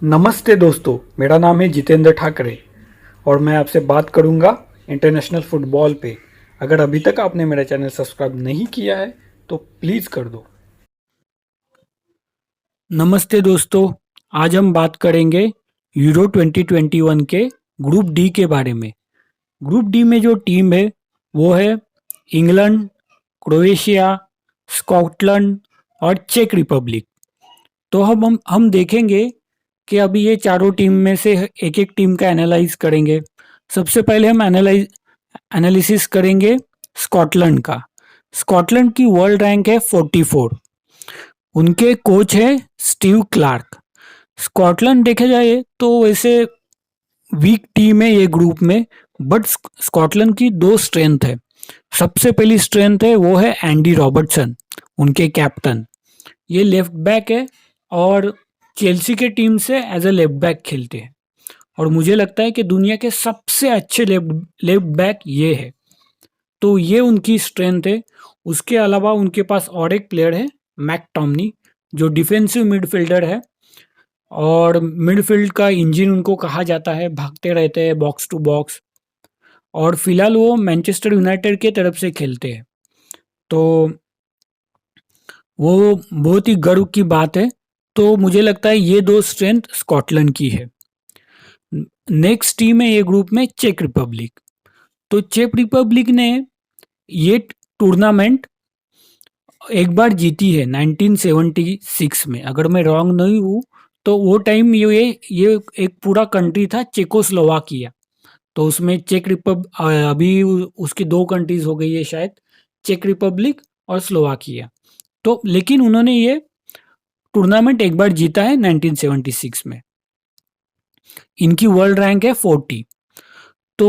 नमस्ते दोस्तों, मेरा नाम है जितेंद्र ठाकरे और मैं आपसे बात करूंगा इंटरनेशनल फुटबॉल पे। अगर अभी तक आपने मेरा चैनल सब्सक्राइब नहीं किया है तो प्लीज़ कर दो। नमस्ते दोस्तों, आज हम बात करेंगे यूरो 2021 के ग्रुप डी के बारे में। ग्रुप डी में जो टीम है वो है इंग्लैंड, क्रोएशिया, स्कॉटलैंड और चेक रिपब्लिक। तो हम देखेंगे कि अभी ये चारों टीम में से एक एक टीम का एनालाइज करेंगे। सबसे पहले हम एनालिसिस करेंगे स्कॉटलैंड का। स्कॉटलैंड की वर्ल्ड रैंक है 44। उनके कोच है स्टीव क्लार्क। स्कॉटलैंड देखा जाए तो वैसे वीक टीम है ये ग्रुप में, बट स्कॉटलैंड की दो स्ट्रेंथ है। सबसे पहली स्ट्रेंथ है वो है एंडी रॉबर्टसन, उनके कैप्टन। ये लेफ्ट बैक है और चेल्सी के टीम से एज अ लेफ्ट बैक खेलते हैं और मुझे लगता है कि दुनिया के सबसे अच्छे लेफ्ट बैक ये है। तो ये उनकी स्ट्रेंथ है। उसके अलावा उनके पास और एक प्लेयर है मैकटॉमनी, जो डिफेंसिव मिडफील्डर है और मिडफील्ड का इंजन उनको कहा जाता है। भागते रहते हैं बॉक्स टू बॉक्स और फिलहाल वो मैनचेस्टर यूनाइटेड के तरफ से खेलते हैं। तो वो बहुत ही गर्व की बात है। तो मुझे लगता है ये दो स्ट्रेंथ स्कॉटलैंड की है। नेक्स्ट टीम है ये ग्रुप में चेक रिपब्लिक। तो चेक रिपब्लिक ने ये टूर्नामेंट एक बार जीती है 1976 में। अगर मैं रॉन्ग नहीं हूँ तो वो टाइम ये एक पूरा कंट्री था चेकोस्लोवाकिया। तो उसमें अभी उसकी दो कंट्रीज हो गई है शायद, चेक रिपब्लिक और स्लोवाकिया। तो लेकिन उन्होंने ये टूर्नामेंट एक बार जीता है 1976 में। इनकी वर्ल्ड रैंक है 40। तो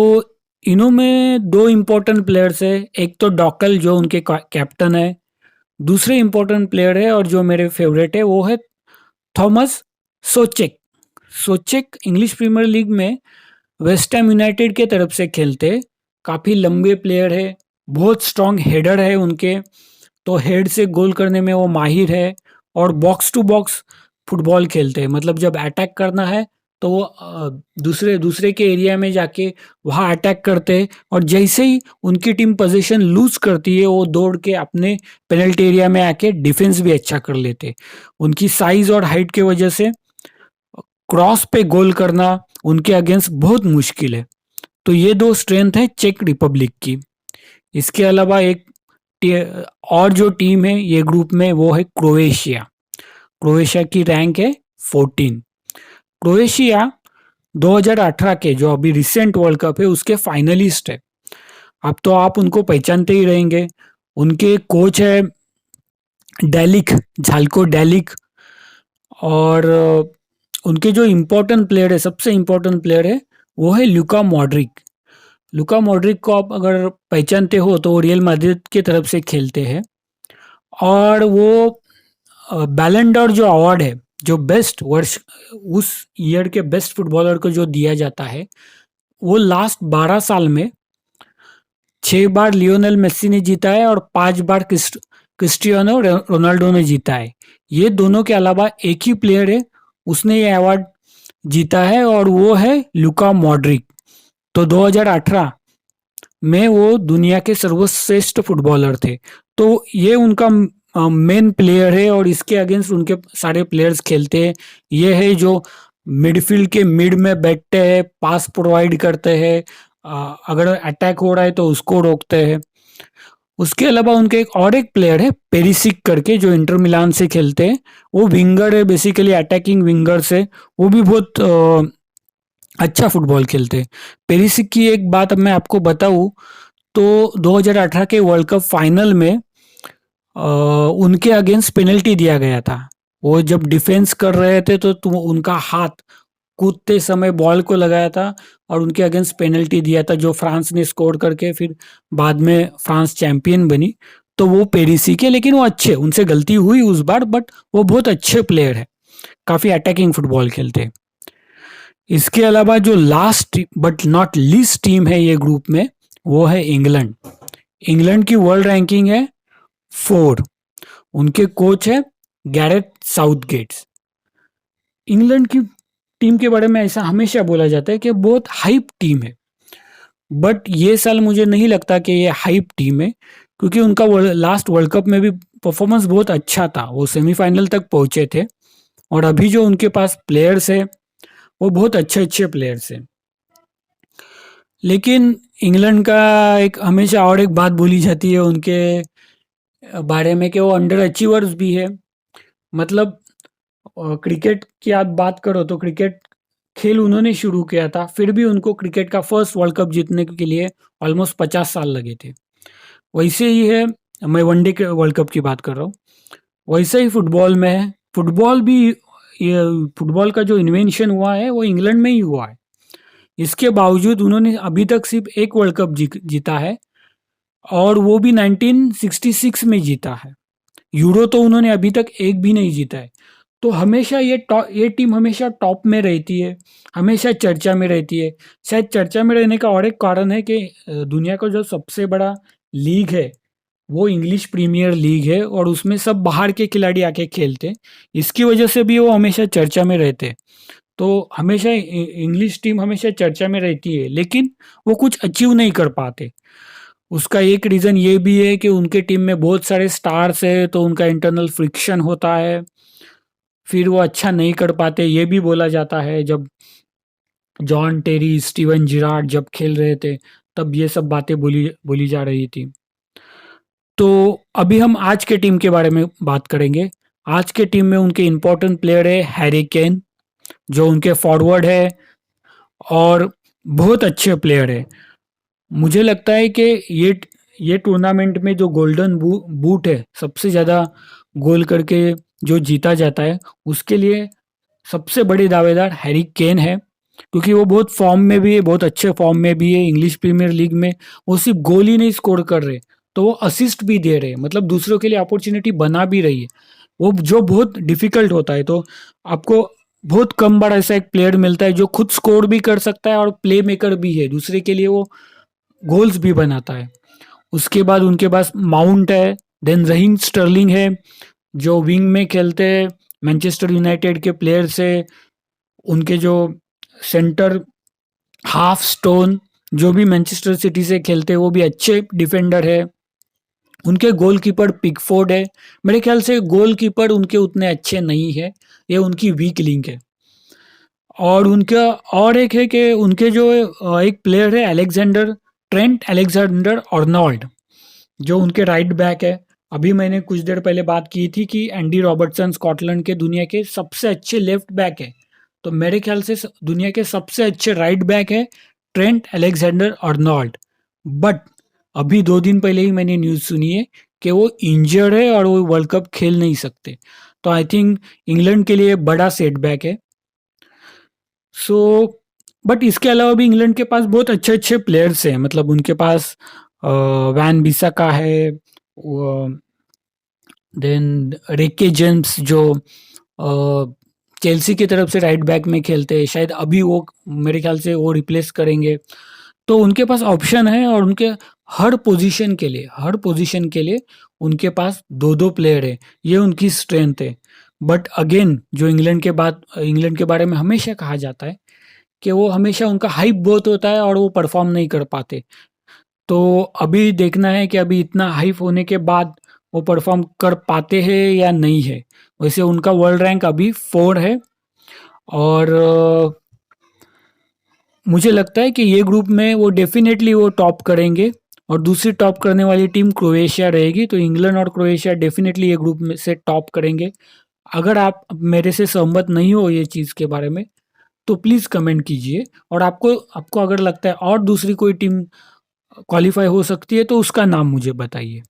इन्हों में दो इम्पोर्टेंट प्लेयर्स है। एक तो डॉकल जो उनके कैप्टन है। दूसरे इम्पोर्टेंट प्लेयर है और जो मेरे फेवरेट है वो है थॉमस सोचेक। सोचेक इंग्लिश प्रीमियर लीग में वेस्ट हैम यूनाइटेड के तरफ से खेलते। काफ़ी लंबे प्लेयर है, बहुत स्ट्रांग हेडर है उनके। तो हेड से गोल करने में वो माहिर है और बॉक्स टू बॉक्स फुटबॉल खेलते हैं। मतलब जब अटैक करना है तो वो दूसरे दूसरे के एरिया में जाके वहाँ अटैक करते हैं और जैसे ही उनकी टीम पोजीशन लूज करती है वो दौड़ के अपने पेनल्टी एरिया में आके डिफेंस भी अच्छा कर लेते। उनकी साइज और हाइट की वजह से क्रॉस पे गोल करना उनके अगेंस्ट बहुत मुश्किल है। तो ये दो स्ट्रेंथ है चेक रिपब्लिक की। इसके अलावा और जो टीम है ये ग्रुप में वो है क्रोएशिया। क्रोएशिया की रैंक है 14। क्रोएशिया 2018 के जो अभी रिसेंट वर्ल्ड कप है उसके फाइनलिस्ट है। अब तो आप उनको पहचानते ही रहेंगे। उनके कोच है डेलिक, झाल्को डेलिक। और उनके जो इम्पोर्टेंट प्लेयर है, सबसे इम्पोर्टेंट प्लेयर है वो है लुका मॉड्रिक। लुका मॉड्रिक को आप अगर पहचानते हो तो वो रियल मैड्रिड की तरफ से खेलते हैं और वो बैलन डॉर जो अवार्ड है, जो बेस्ट वर्ष उस ईयर के बेस्ट फुटबॉलर को जो दिया जाता है, वो लास्ट 12 साल में 6 बार लियोनेल मेस्सी ने जीता है और 5 बार क्रिस्टियानो रोनाल्डो ने जीता है। ये दोनों के अलावा एक ही प्लेयर है उसने ये अवार्ड जीता है और वो है लुका मॉड्रिक। तो 2018 में वो दुनिया के सर्वश्रेष्ठ फुटबॉलर थे। तो ये उनका मेन प्लेयर है और इसके अगेंस्ट उनके सारे प्लेयर्स खेलते हैं। ये है जो मिडफील्ड के मिड में बैठते हैं, पास प्रोवाइड करते हैं, अगर अटैक हो रहा है तो उसको रोकते हैं। उसके अलावा उनके एक प्लेयर है पेरिसिक करके जो इंटर मिलान से खेलते हैं। वो विंगर है, बेसिकली अटैकिंग विंगर से। वो भी बहुत अच्छा फुटबॉल खेलते हैं। पेरिसिक की एक बात अब मैं आपको बताऊं तो 2018 के वर्ल्ड कप फाइनल में उनके अगेंस्ट पेनल्टी दिया गया था। वो जब डिफेंस कर रहे थे तो उनका हाथ कूदते समय बॉल को लगाया था और उनके अगेंस्ट पेनल्टी दिया था, जो फ्रांस ने स्कोर करके फिर बाद में फ्रांस चैंपियन बनी। तो वो पेरिसिक है, लेकिन वो अच्छे, उनसे गलती हुई उस बार, बट वो बहुत अच्छे प्लेयर है, काफ़ी अटैकिंग फुटबॉल खेलते हैं। इसके अलावा जो last but not least team है ये ग्रुप में वो है इंग्लैंड। इंग्लैंड की वर्ल्ड रैंकिंग है 4। उनके कोच है गैरेथ साउथगेट्स। इंग्लैंड की टीम के बारे में ऐसा हमेशा बोला जाता है कि बहुत हाइप टीम है, बट ये साल मुझे नहीं लगता कि ये हाइप टीम है, क्योंकि उनका लास्ट वर्ल्ड कप में भी परफॉर्मेंस बहुत अच्छा था, वो सेमीफाइनल तक पहुंचे थे। और अभी जो उनके पास प्लेयर्स है वो बहुत अच्छे अच्छे प्लेयर्स हैं। लेकिन इंग्लैंड का एक हमेशा और एक बात बोली जाती है उनके बारे में कि वो अंडर अचीवर्स भी है। मतलब क्रिकेट की आप बात करो तो क्रिकेट खेल उन्होंने शुरू किया था, फिर भी उनको क्रिकेट का फर्स्ट वर्ल्ड कप जीतने के लिए ऑलमोस्ट 50 साल लगे थे। वैसे ही है, मैं वनडे के वर्ल्ड कप की बात कर रहा हूँ। वैसे ही फुटबॉल में है, फुटबॉल भी, ये फुटबॉल का जो इन्वेंशन हुआ है वो इंग्लैंड में ही हुआ है। इसके बावजूद उन्होंने अभी तक सिर्फ एक वर्ल्ड कप जीता है, और वो भी 1966 में जीता है। यूरो तो उन्होंने अभी तक एक भी नहीं जीता है। तो हमेशा ये टीम हमेशा टॉप में रहती है, हमेशा चर्चा में रहती है। शायद चर्चा में रहने का और एक कारण है कि दुनिया का जो सबसे बड़ा लीग है वो इंग्लिश प्रीमियर लीग है, और उसमें सब बाहर के खिलाड़ी आके खेलते हैं। इसकी वजह से भी वो हमेशा चर्चा में रहते हैं। तो हमेशा इंग्लिश टीम हमेशा चर्चा में रहती है, लेकिन वो कुछ अचीव नहीं कर पाते। उसका एक रीज़न ये भी है कि उनके टीम में बहुत सारे स्टार्स है, तो उनका इंटरनल फ्रिक्शन होता है, फिर वो अच्छा नहीं कर पाते। ये भी बोला जाता है, जब जॉन टेरी, स्टीवन जिरार्ड जब खेल रहे थे, तब ये सब बातें बोली बोली जा रही थी। तो अभी हम आज के टीम के बारे में बात करेंगे। आज के टीम में उनके इम्पोर्टेंट प्लेयर है हैरी केन, जो उनके फॉरवर्ड है और बहुत अच्छे प्लेयर है। मुझे लगता है कि ये टूर्नामेंट में जो गोल्डन बूट है, सबसे ज़्यादा गोल करके जो जीता जाता है, उसके लिए सबसे बड़े दावेदार हैरी केन है, क्योंकि वो बहुत फॉर्म में भी है, बहुत अच्छे फॉर्म में भी है। इंग्लिश प्रीमियर लीग में वो सिर्फ गोल ही नहीं स्कोर कर रहे, तो वो असिस्ट भी दे रहे, मतलब दूसरों के लिए अपॉर्चुनिटी बना भी रही है, वो जो बहुत डिफिकल्ट होता है। तो आपको बहुत कम बार ऐसा एक प्लेयर मिलता है जो खुद स्कोर भी कर सकता है और प्ले मेकर भी है, दूसरे के लिए वो गोल्स भी बनाता है। उसके बाद उनके पास माउंट है, देन रहीम स्टर्लिंग है, जो विंग में खेलते हैं, मैनचेस्टर यूनाइटेड के प्लेयर से। उनके जो सेंटर हाफ स्टोन, जो भी मैनचेस्टर सिटी से खेलते हैं, वो भी अच्छे डिफेंडर है। उनके गोलकीपर पिकफोर्ड है। मेरे ख्याल से गोलकीपर उनके उतने अच्छे नहीं है, ये उनकी वीक लिंक है। और उनका और एक है कि उनके जो एक प्लेयर है अलेक्जेंडर, ट्रेंट अलेक्जेंडर अर्नोल्ड, जो उनके राइट बैक है। अभी मैंने कुछ देर पहले बात की थी कि एंडी रॉबर्टसन स्कॉटलैंड के दुनिया के सबसे अच्छे लेफ्ट बैक है, तो मेरे ख्याल से दुनिया के सबसे अच्छे राइट बैक है ट्रेंट अलेक्जेंडर अर्नोल्ड। बट अभी 2 दिन पहले ही मैंने न्यूज़ सुनी है कि वो इंजर्ड है और वो वर्ल्ड कप खेल नहीं सकते। तो आई थिंक इंग्लैंड के लिए बड़ा सेटबैक है। सो बट इसके अलावा भी इंग्लैंड के पास बहुत अच्छे अच्छे प्लेयर्स हैं। मतलब उनके पास वैन बिसाका है, देन रेके जेम्स, जो चेल्सी की तरफ से राइट बैक में खेलते हैं, शायद अभी वो, मेरे ख्याल से वो रिप्लेस करेंगे। तो उनके पास ऑप्शन है, और उनके हर पोजीशन के लिए उनके पास दो दो प्लेयर है, ये उनकी स्ट्रेंथ है। बट अगेन, जो इंग्लैंड के बारे में हमेशा कहा जाता है कि वो हमेशा उनका हाइप बहुत होता है और वो परफॉर्म नहीं कर पाते। तो अभी देखना है कि अभी इतना हाइप होने के बाद वो परफॉर्म कर पाते हैं या नहीं है। वैसे उनका वर्ल्ड रैंक अभी 4 है, और मुझे लगता है कि ये ग्रुप में वो डेफिनेटली वो टॉप करेंगे, और दूसरी टॉप करने वाली टीम क्रोएशिया रहेगी। तो इंग्लैंड और क्रोएशिया डेफिनेटली ये ग्रुप में से टॉप करेंगे। अगर आप मेरे से सहमत नहीं हो ये चीज़ के बारे में, तो प्लीज़ कमेंट कीजिए, और आपको आपको अगर लगता है और दूसरी कोई टीम क्वालिफाई हो सकती है तो उसका नाम मुझे बताइए।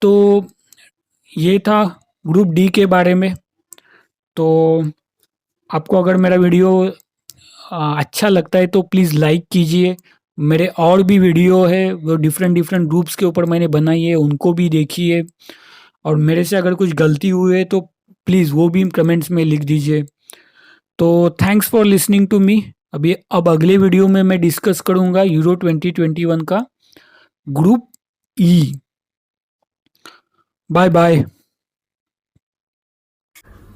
तो ये था ग्रुप डी के बारे में। तो आपको अगर मेरा वीडियो अच्छा लगता है तो प्लीज़ लाइक कीजिए। मेरे और भी वीडियो है, वो डिफरेंट डिफरेंट ग्रुप्स के ऊपर मैंने बनाई है, उनको भी देखिए। और मेरे से अगर कुछ गलती हुई है तो प्लीज़ वो भी कमेंट्स में लिख दीजिए। तो thanks for listening to me. अब अगले वीडियो में मैं डिस्कस करूँगा यूरो 2021 का ग्रुप ई। Bye bye.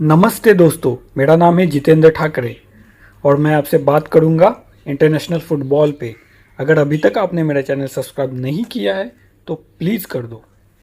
नमस्ते दोस्तों, मेरा नाम है जितेंद्र ठाकरे और मैं आपसे बात करूंगा इंटरनेशनल फुटबॉल पे। अगर अभी तक आपने मेरा चैनल सब्सक्राइब नहीं किया है तो प्लीज़ कर दो।